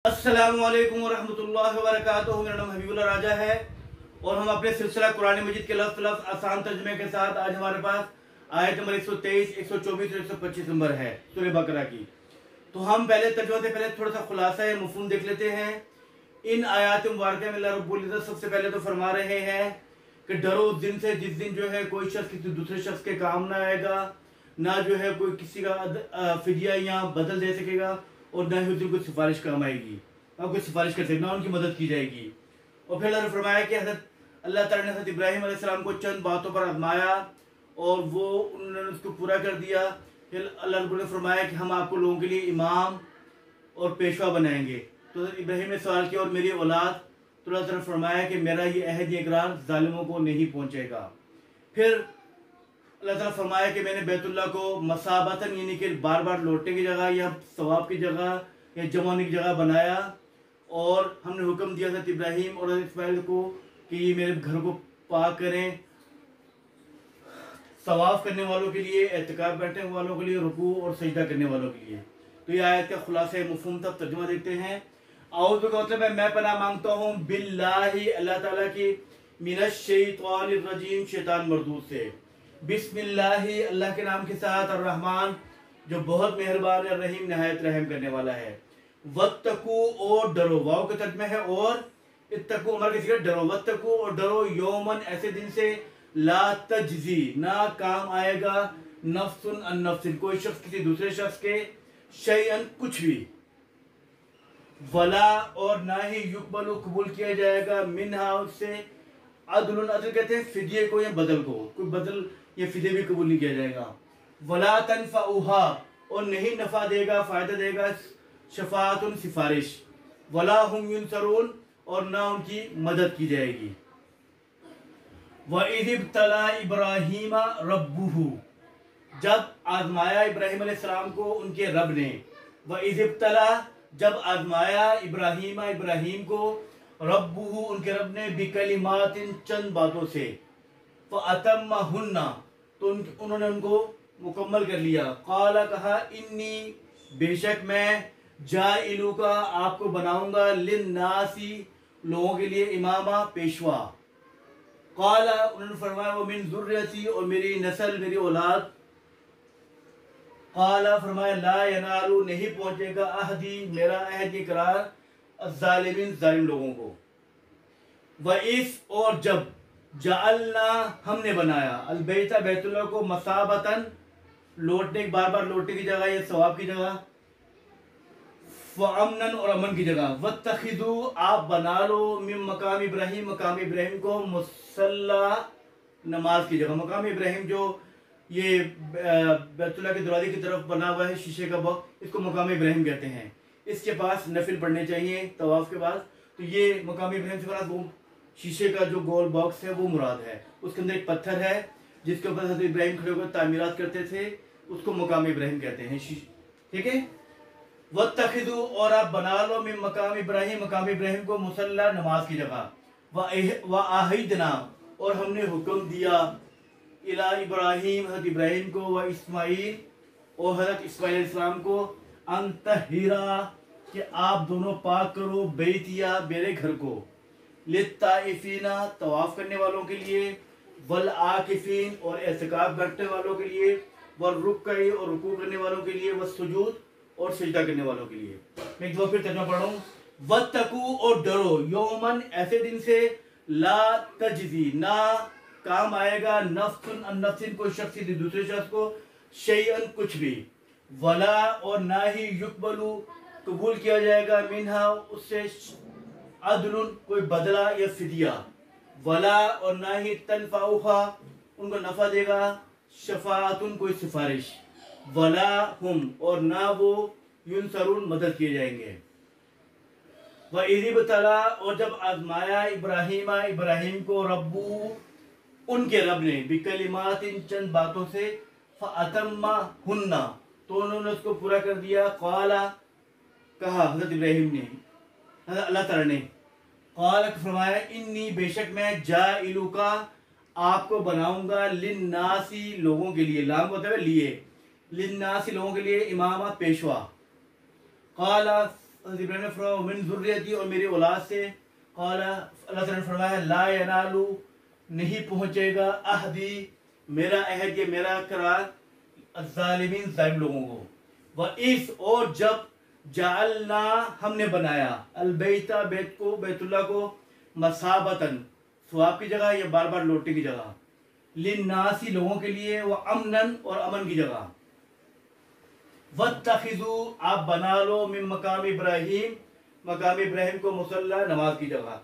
अस्सलामु अलैकुम वरहमतुल्लाहि वबरकातुहू। मेरा नाम हबीबुल्लाह राजा है और हम अपने सिलसिला कुरान मजीद के लफ्ज़ लफ्ज़ आसान तर्जुमे के साथ आज हमारे पास आयत नंबर 123, 124 और 125 नंबर है सूरह बकरा की। तो हम पहले तर्जुमे से पहले थोड़ा सा खुलासा है मफ़हूम देख लेते हैं। इन आयात मुबारक में अल्लाह रब्बुल इज़्ज़त सबसे पहले तो फरमा रहे हैं कि डरो उस दिन से जिस दिन जो है कोई शख्स किसी दूसरे शख्स के काम ना आएगा, ना जो है कोई किसी का फिदिया या बदल दे सकेगा और ना ही उस दिन कोई सिफारिश काम आएगी, ना कोई सिफारिश कर सकेगी, ना उनकी मदद की जाएगी। और फिर अल्लाह ने फरमाया कि अल्लाह ताला ने हज़रत इब्राहीम अलैहिस्सलाम को चंद बातों पर आजमाया और वो उन्होंने उसको पूरा कर दिया। फिर अल्लाह रब्बुल ने फरमाया कि हम आपको लोगों के लिए इमाम और पेशवा बनाएंगे। तो इब्राहीम ने सवाल किया और मेरी औलाद, तो अल्लाह ताला ने फरमाया कि मेरा ये अहद ये इकरार जालिमों को नहीं पहुँचेगा। फिर अल्लाह ताला फरमाया कि मैंने बैतुल्लाह को मसाबतन यानी कि बार बार लौटने की जगह या सवाब की जगह या जमा होने की जगह बनाया और हमने हुक्म दिया था इब्राहीम और इस्माइल को कि ये मेरे घर को पाक करें, सवाफ करने वालों के लिए, एतकाफ बैठने वालों के लिए, रुकू और सजदा करने वालों के लिए। तो ये आयत का खुलासा मफ़हूम तब तर्जुमा देखते हैं। आऊज़ु का मतलब है मैं पनाह मांगता हूँ बिल्लाहि अल्लाह ताला की मिनश शैतानिर रजीम शैतान मरदूद से। बिस्मिल्लाहि अल्लाह के नाम के साथ, और रहमान जो बहुत मेहरबान है, रहीम नहायत रहम करने वाला है। वत्तकू और डरो, वाव के तर्जुमे है और इत्तकू उमर किसी का डरो, वत्तकू और डरो यौमन ऐसे दिन से ला तजजी ना काम आएगा नफ्सुन अन नफ्सिन कोई शख्स किसी दूसरे शख्स के शैअन कुछ भी, वला और ना ही युकबलु कबूल किया जाएगा मिनहा उससे अदलुन, अदल कहते हैं फिदिये को या बदल को, कोई बदल या फिदे भी कबूल नहीं किया जाएगा। वला तनफउहा और नहीं नफा देगा फायदा देगा शफाअतुन सिफारिश, वला हुम युनसरून और ना उनकी मदद की जाएगी। वइज़ इब्तला इब्राहीम रब्बुहु जब आजमाया इब्राहीम अलैहिस्सलाम को उनके रब ने, वइज़ इब्तला जब आजमाया इब्राहीम को रब्बुहु उनके रब ने बिकलिमातिन चंद बातों से, फ़अतम्महुन्ना तो उन्होंने उनको मुकम्मल कर लिया। क़ाला कहा इन्नी बेशक मैं जाइलू का आपको बनाऊंगा लिन्नासी लोगों के लिए इमामा पेशवा। क़ाला उन्होंने फरमाया वो मिन ज़ुर्रियती और मेरी नस्ल मेरी औलाद। क़ाला फरमाया ला यनालु नहीं पहुंचेगा अहदी मेरा अहद इकरार अज़्ज़ालिमीन जालिम लोगों को। व इस और जब जअलना हमने बनाया अलबैता बैतुल्लाह को मसाबतन लौटने बार बार लौटने की जगह या सवाब की जगह, फ़अमनन और अमन की जगह, वत्तखिज़ू आप बना लो मिन मकाम इब्राहीम को मुसल्ला नमाज की जगह। मकाम इब्राहीम जो ये बैतुल्लाह के दरवाजे की तरफ बना हुआ है शीशे का बॉक्स, इसको मकाम इब्राहीम कहते हैं। इसके पास नफिल पढ़ने चाहिए तवाफ के बाद। तो ये मकाम इब्राहीम से बना वो शीशे का जो गोल बॉक्स है वो मुराद है। उसके अंदर एक पत्थर है जिसके ऊपर हज़रत इब्राहीम खड़े होकर तामीरात करते थे, उसको मकाम इब्राहीम कहते हैं। ठीक है। वत्तखिज़ू और आप बना लो मिन मकाम इब्राहीम को मुसल्ला नमाज की जगह। व आहिदना और हमने हुक्म दिया इला इब्राहीम हज़रत इब्राहीम को, व इस्माईल और हज़रत इस्माईल अलैहिस्सलाम को, अंतहिरा कि आप दोनों पाक करो बैतिया मेरे घर को, लित्ताइफीना तवाफ करने वालों के लिए, वल आकिफीन और एतकाफ बैठने वालों के लिए, वल रुक्कई और रुकू करने वालों के लिए, व सुजूद और सजदा करने वालों के लिए। मैं एक दो फिर तर्जुमा पढ़ रहा हूँ। वत्तकू और डरो यौमन ऐसे दिन से ला तजजी ना काम आएगा नफ्सुन अन नफ्सिन कोई शख्स किसी दूसरे शख्स को शैअन कुछ भी, वला और ना ही युकबलु कबूल किया जाएगा मिनहा उससे अदलुन कोई बदला या फिदिया, वला और ना ही तनफउहा उनको नफा देगा शफाअतुन कोई सिफारिश, वला हुम और ना वो युनसरून मदद किए जाएंगे। वइज़ इब्तला और जब आजमाया इब्राहीम को रब्बू उनके रब ने बिकलिमातिन चंद बातों से, फ़अतम्महुन्ना तो उन्होंने उसको पूरा कर दिया। क़ाला कहा हज़रत इब्राहीम ने, अल्लाह ताला ने, क़ाला फरमाया इन्नी बेशक मैं जाइलू का आपको बनाऊंगा लिन्नासी लोगों के लिए, लाम होता है लिए, लिन्नासी लोगों के लिए इमामा पेशवा। क़ाला حضرت ابراہیم نے فرمایا من ذریتی اور میری اولاد سے قال اللہ تعالیٰ نے فرمایا لا ینالو نہیں پہنچے گا عہدی میرا عہد یہ میرا قرار الظالمین ظالم لوگوں کو وَإِذْ اور جب جعلنا ہم نے بنایا البیتا بیت کو بیت اللہ کو مثابتاً ثواب کی جگہ یا بار بار لوٹنے کی جگہ للناسی لوگوں کے لیے وامناً اور امن کی جگہ واتخذوا آپ بنا لو من مقام ابراہیم مقام ابراہیم کو مصلی نماز کی جگہ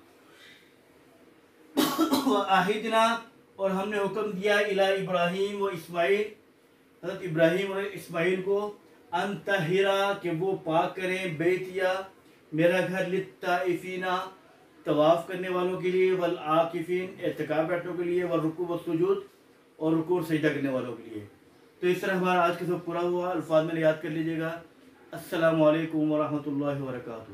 وعہدنا اور ہم نے حکم دیا الی ابراہیم و اسماعیل حضرت ابراہیم اور اسماعیل کو ان طہرا کہ وہ پاک کریں بیتیا میرا گھر للطائفین طواف کرنے والوں کے لیے والعاکفین اعتکاف بیٹھنے کے لیے والرکوع والسجود اور رکوع اور سجدہ کرنے والوں کے لیے. تو اس طرح ہمارا آج کا سبق پورا ہوا. الفاظ میں یاد کر لیجیے گا. السلام علیکم ورحمۃ اللہ وبرکاتہ.